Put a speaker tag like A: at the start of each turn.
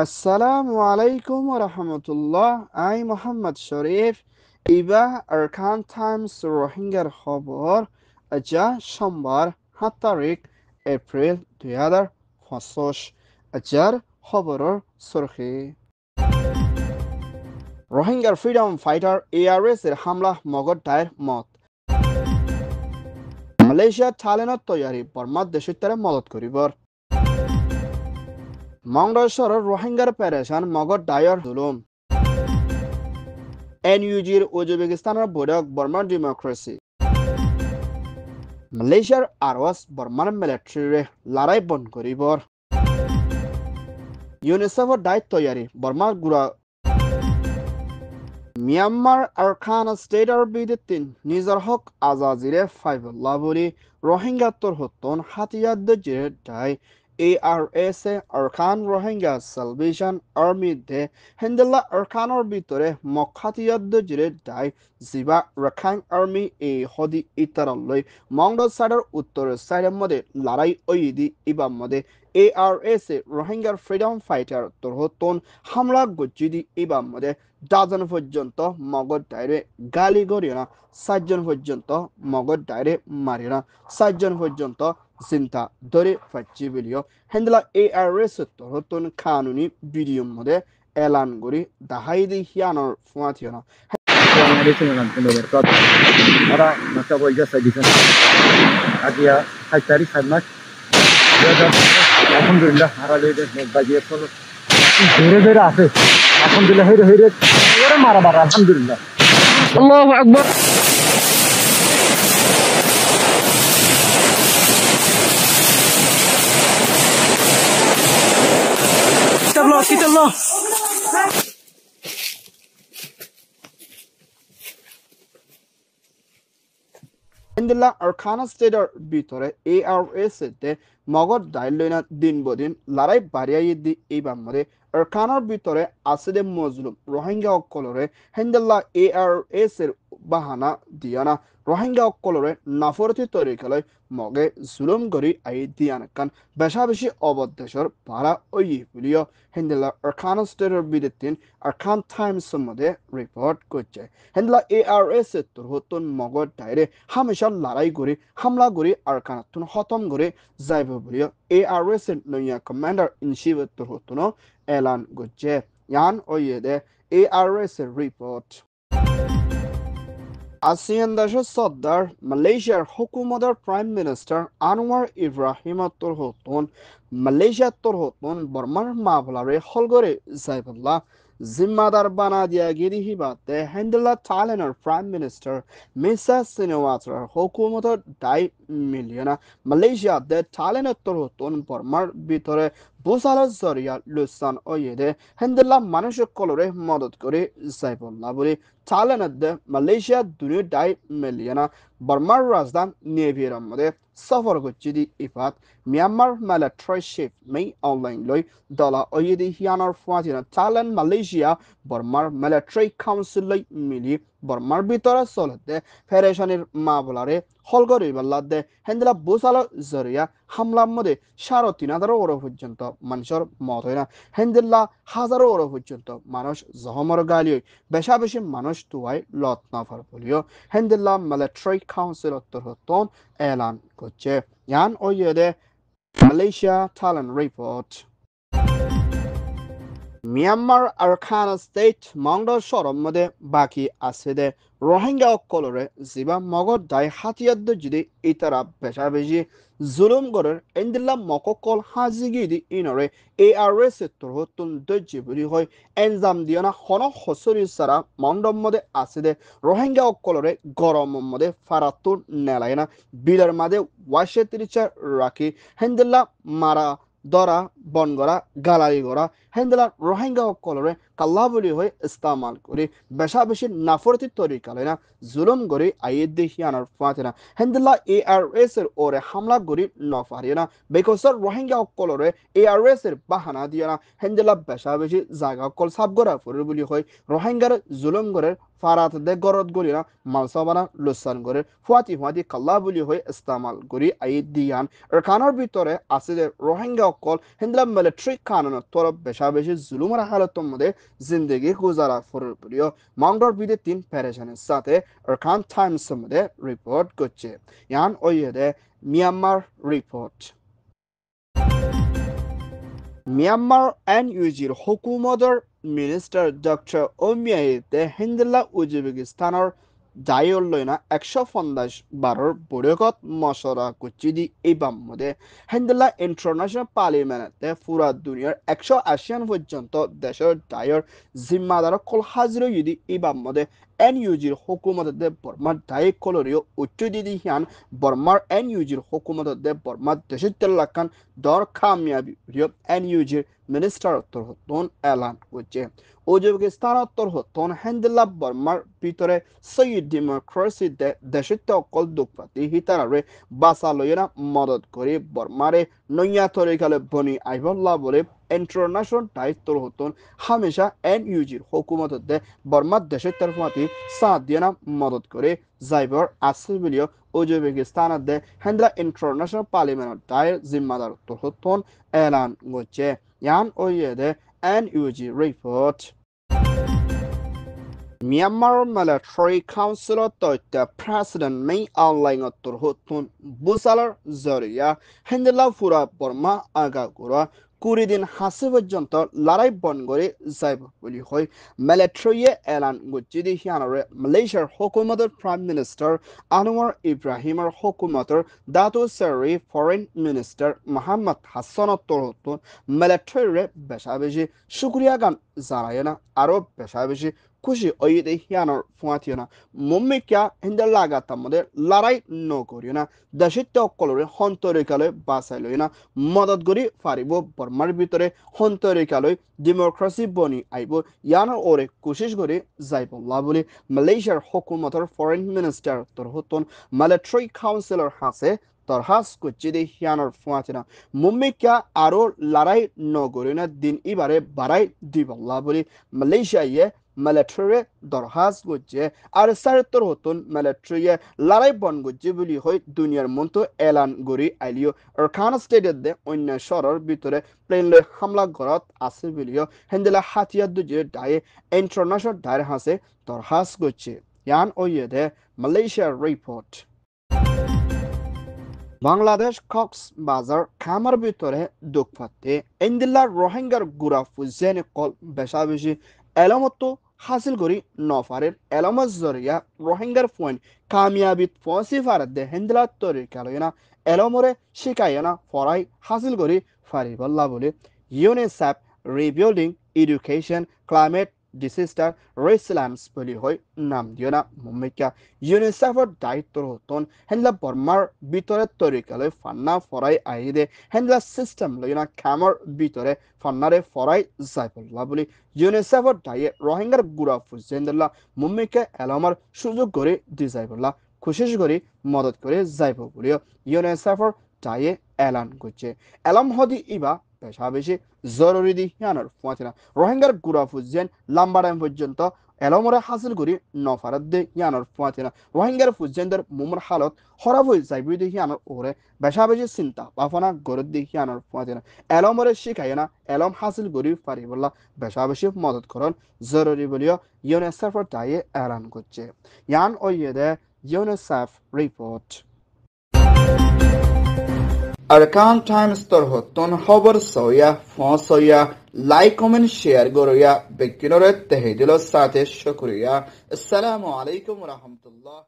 A: আসসালামু আলাইকুম রহমতুল্লাহ। I Mohammad Sharif. Iba Arkan Times রোহিঙ্গার খবর আজা সোমবার 7 তারিখ এপ্রিল 2025। আজার খবরের সুরখি রোহিঙ্গার ফ্রিডম ফাইটার এআরএস এর হামলা মগর দায়ের মত। মালয়েশিয়া থাইল্যান্ডত তৈয়ারি বর্মার দেশত্যারে মদত করিবর। মংডশ্বরের রোহিঙ্গার পেরেশান মগর দায়র জুলুম। এনইউজির উজবেকিস্তানের বৈঠক বর্মার ডেমোক্রেসি। মালয়েশিয়ার আরওয়াস বর্মার মিলিটারিরে লড়াই বন্ধ করিবর। ইউনিসেফর দায়িত্ব তৈয়ারি বর্মার গুড়া। মিয়ানমার আরকান স্টেটর বিদিন নিজর হক আজাজিরে ফাইবুল্লাহ বলি রোহিঙ্গা তোর হতন হাতিয়ার জিরে দায় ARS Arakan Rohingya Salvation Army দে হেন্দেলা আরকানর ভিতরে মখাতিয়ার জিরে দায় জিবা রাখাইন আর্মি হদি ইতারলৈ মংড সাইডর উত্তরের সাইডের মধ্যে লড়াই ওইদি ইবার মধ্যে ARS রোহিঙ্গার ফ্রিডম ফাইটার তোর হতন হামলা গজ্জিদি ইবার মধ্যে ডাজন পর্যন্ত মগর ডাইরে গালি করিও না, 7জন পর্যন্ত মগর ডাইরে মারিও না, 7জন পর্যন্ত চিন্তা ধরে পাচ্ছি বলিও হেন্দলা ARS নতুন কানুনি ভিডিওর মধ্যে এলান করি দাহাই দি হিয়ানোর ফুয়াতিও না।
B: Ora masa bolja sadikan agia haitari khamat alhamdulillah harale de bagiye kono ধীরে ধীরে আছে alhamdulillah হেরে হেরে ওরে মারা মারা alhamdulillah আল্লাহু আকবার কিতাবল্লাহ
A: হেন্দেলা আরকান স্টেটর ভিতরে ARS তে মগর দাইলনা দিন বদিন লড়াই বাড়িয়ে দি এইবার মধ্যে আরকানের ভিতরে আছে দে মজলুম রোহিঙ্গা অকলরে হেন্দেলা ARS এর বাহানা দিয়ানা রোহিঙ্গা অকলরে নাফরতি তরিকালয় মগে জুলুম গরি আই দিয়ানকান বেশা বেশি অবদেশর পারা ওই বুলিও হেন্দেলা আরকান স্টেটর বিদিন আরকান টাইমস মধ্যে রিপোর্ট করছে হেন্দেলা ARS এর তোর হতন মগর দাইরে হামেশা লড়াই করে হামলা করে আরকানাতুন খতম করে যাইব বলিও ARS এর নয়া কমান্ডার ইন চিফ তোর হতন এলান করছে ইয়ান ওইদে ARS এর রিপোর্ট ASEAN দেশের সর্দার মালয়েশিয়ার হুকুমতের প্রাইম মিনিস্টার আনোয়ার ইব্রাহিম তোর হতন মালয়েশিয়া তোর হতন বর্মার মামলারে হলগরে যাইবল্লাহ জিম্মাদার বানা দিয়া গিরি হিবাতে হেন্ডেলা থাইল্যান্ডের প্রাইম মিনিস্টার মিসা সিনেওয়াত্রার হুকুমতের দায় মিলিয়না মালয়েশিয়া দে থাইল্যান্ডের তোর হতন বর্মার ভিতরে বোসালের জরিয়া লুসান ওয়েদে হেন্ডেলা মানুষের কলরে মদত করে যাইবল্লাহ বলে থাইল্যান্ডে মালয়েশিয়া দুনিয়া দায় মিলিয়না বর্মার রাজধানী নেভির মধ্যে সফর করছে দি ইফাত মিয়ানমার মিলিটারি চিফ মেই অনলাইন লই দলা ওয়েদি হিয়ানোর ফুয়াতিনা থাইল্যান্ড মালয়েশিয়া বর্মার মিলিটারি কাউন্সিল লই মিলি বর্মার ভিতরে চলতে ফেডারেশনের মামলারে হলগরি বাল্লাদে হেন্দেলা বোসালো জরিয়া হামলার মধ্যে 3,500 ওর পর্যন্ত মানুষের মত হয় না হেন্দেলা হাজারো ওর পর্যন্ত মানুষ জহমর গালি বেশা বেশি মানুষ তুয়াই লত নাফার বলিও হেন্দেলা মিলিটারি কাউন্সিল হতন এলান করছে ইয়ান ওয়েদে Malaysia Thailand report Myanmar Arakan state মংড সরম মধ্যে বাকি আছে দে রোহিঙ্গা অকলরে জিবা মগর দায় হাতিয়ার যদি ইতারা বেশা বেশি জুলুম গরের এন্দিল্লা মককল হাজিগি দি ইনরে ARS তোর হতুন দজ্জি বলি হয় এনজাম দিয়না হন হসরি সারা মংডম মধ্যে আছে দে রোহিঙ্গা অকলরে গরম মধ্যে ফারাতুর নেলায় না বিলের মাঝে ওয়াশে তিরিচা রাখি হেন্দিল্লা মারা দরা বন গড়া গালারি গড়া হেন্দেলা রোহিঙ্গা কলরে কাল্লা বলি হয়ে ইস্তেমাল করে বেশা বেশি নাফরতি তরিকালে না জুলুম গড়ি আইয়ে দেখিয়ানোর ফাঁতে না হেন্দেলা ARS এর ওরে হামলা গড়ি নফারিয়ে না বেকসর রোহিঙ্গা কলরে ARS এর বাহানা দিয়ে না হেন্দেলা বেশা বেশি জায়গা কল সাব গড়া ফুরে বলি হয় রোহিঙ্গার জুলুম গড়ের ফারাত দে গরত গরি না মালসাবানা লুসান করে ফুয়াতি কাল্লা বলি হয়ে ইস্তেমাল করি আই দিয়ান এখানোর ভিতরে আছে যে রোহিঙ্গা অকল হিন্দলা মিলিটারি কানুনের তরফ বেশি জুলুমের হালতের মধ্যে জিন্দগি গুজারা ফরর বলিও মংডর বিদে 3 প্যারেশানের সাথে এখান টাইমস মধ্যে রিপোর্ট করছে ইয়ান ওইদে মিয়ানমার রিপোর্ট মিয়ানমার এনইউজির হুকুমতৰ মিনিষ্টাৰ ডক্টৰ ওমিয়াইতে হিন্দলা উজবেকিস্তানৰ দায়ৰ লয়না 150 বাৰৰ বৈঠকত মশরা করছি দি এইবার মধ্যে হিন্দলা ইন্টারন্যাশনাল পার্লামেন্টে পুরা দুনিয়ার 180 পর্যন্ত দেশের দায়র জিম্মাদার কল হাজির যদি এইবার মধ্যে এনইউজির হুকুমতে বর্মার দায়ী কলরিও উচ্চ দিদি হিয়ান বর্মার এনইউজির হুকুমতে বর্মার দেশের তেলাকান দর কামিয়াবি এনইউজির মিনিস্টার তরহতন এলান করছে উজবেকিস্তান তরহতন হিন্দলা বর্মার ভিতরে সৈয়দ ডেমোক্রেসি দেশের অকল দুঃপাতি হিতারে বাসা লইনা মদত করে বর্মারে নইয়া তরিকালে বনি আইবল্লা বলে ইন্টারন্যাশনাল দায়িত্ব হতন হামেশা এনইউজির হুকুমতে বর্মার দেশের তরফাতি সাথ দিয়ে না মদত করে যাইবর আছে বলিও উজবেকিস্তানের দে হিন্দলা ইন্টারন্যাশনাল পার্লামেন্টের দায়ের জিম্মাদার তরহতন এলান করছে ইয়ান ওইদে NUG report Myanmar Military Council তথ্য প্রেসিডেন্ট মেই আউনলাইন তরহতন বুসালার জরিয়া হিন্দলা ফুরা বর্মা আগাগোড়া 20 দিন হাসি পর্যন্ত লড়াই বন্ধ করে যাইব বলি হয় মিলিটারিয়ে এলান করছে দি হিয়ানরে মালয়েশিয়ার হুকুমতের প্রাইম মিনিস্টার আনোয়ার ইব্রাহিমের হুকুমতের দাতো সারি ফরেন মিনিস্টার মোহাম্মদ হাসান তরহতন মিলিটারিরে বেশি শুক্রিয়া গান জানায় না আরো বেশি খুশি ওইদে হিয়ানোর ফুয়াতিও না মুম্মিকা হিন্দার লাগাতার মধ্যে লড়াই ন করিও না দেশের অকলরে হন্তরিকালয় বাঁচাই লই না মদত করি পারিব বর্মার ভিতরে হন্তরিকালয় ডেমোক্রেসি বনি আইব ইয়ানোর ওরে কোশিশ করে যাইব বলে মালয়েশিয়ার হুকুমতের ফরেন মিনিস্টার তরহতন মিলিটারি কাউন্সিলর হাসে তরহাস করছে দে হিয়ানোর ফুয়াতিনা মুম্মিকা আরো লড়াই ন করি না দিন এবারে বাড়াই দিব বলে মালয়েশিয়ায় মিলিটারি দরহাজ করছে আর সারতর হতন মিলিটারি লড়াই বন করছে বলি হয় দুনিয়ার মতো এলান গড়ি আইলিও রখান স্টেডিয়ামে অন্য শহরের ভিতরে প্লেন লই হামলা ঘরত আছে বলিও হেন্দেলা হাতিয়ার দুজে দায়ে ইন্টারন্যাশনাল দায়ের হাসে দরহাজ করছে ইয়ান ওইদে মালয়েশিয়ার রিপোর্ট বাংলাদেশ কক্সবাজার খামার ভিতরে দুঃখপাতে ইন্দিল্লা রোহিঙ্গার গুড়া ফুজেনে কল বেশি এলামত হাসিল করি নফারের এলামত জরিয়া রোহিঙ্গার পয়েন্ট কামিয়াবিত পৌঁছি ফারাদে হিন্দলা তরিকালয়না এলমরে শিকায়না ফরাই হাসিল করি ফারিবল্লা বলে UNICEF rebuilding education climate disaster resilience বলি হয় নাম দিও না মুম্মিকা ইউনিসেফের দায়িত্ব হতন হেন্দলা বর্মার ভিতরে তরিকালয় ফান্না ফরাই আইদে হেন্দলা সিস্টেম লইনা খামার ভিতরে ফান্নারে ফরাই যাইবল্লা বলি ইউনিসেফের দায়ে রোহিঙ্গার গুড়া ফুজেন্দলা মুম্মিকা এলামার সুযোগ করে দি যাইবল্লা কোশিশ করে মদত করে যাইব বলিও ইউনিসেফের দায়ে এলান করছে এলাম হদি ইবা বেশি জরুরি দি হিয়ানোর ফুয়াতিনা রোহিঙ্গার গুড়া ফুজেন লম্বা টাইম পর্যন্ত এলমরে হাসিল করি নফারত দে হিয়ানোর ফুয়াতিনা রোহিঙ্গার ফুজেনদের মুমর হালত খরাব হয়ে যাইবি দি হিয়ানোর ওরে বেশি চিন্তা ভাবনা গরত দি হিয়ানোর ফুয়াতিনা এলমরে শিখাই না এলম হাসিল করি পারিবল্লা বেশি মদত করন জরুরি বলিও ইউনিসেফের দায়ে এলান করছে ইয়ান ওইদে ইউনিসেফ রিপোর্ট Arkan Times তরহতন খবর সয়া ফসয়া লাইক কমেন্ট শেয়ার গরয়া বেকিনরে তেহেদিল সাথে শুকরিয়া আসসালামু আলাইকুম ওয়া রাহমাতুল্লাহ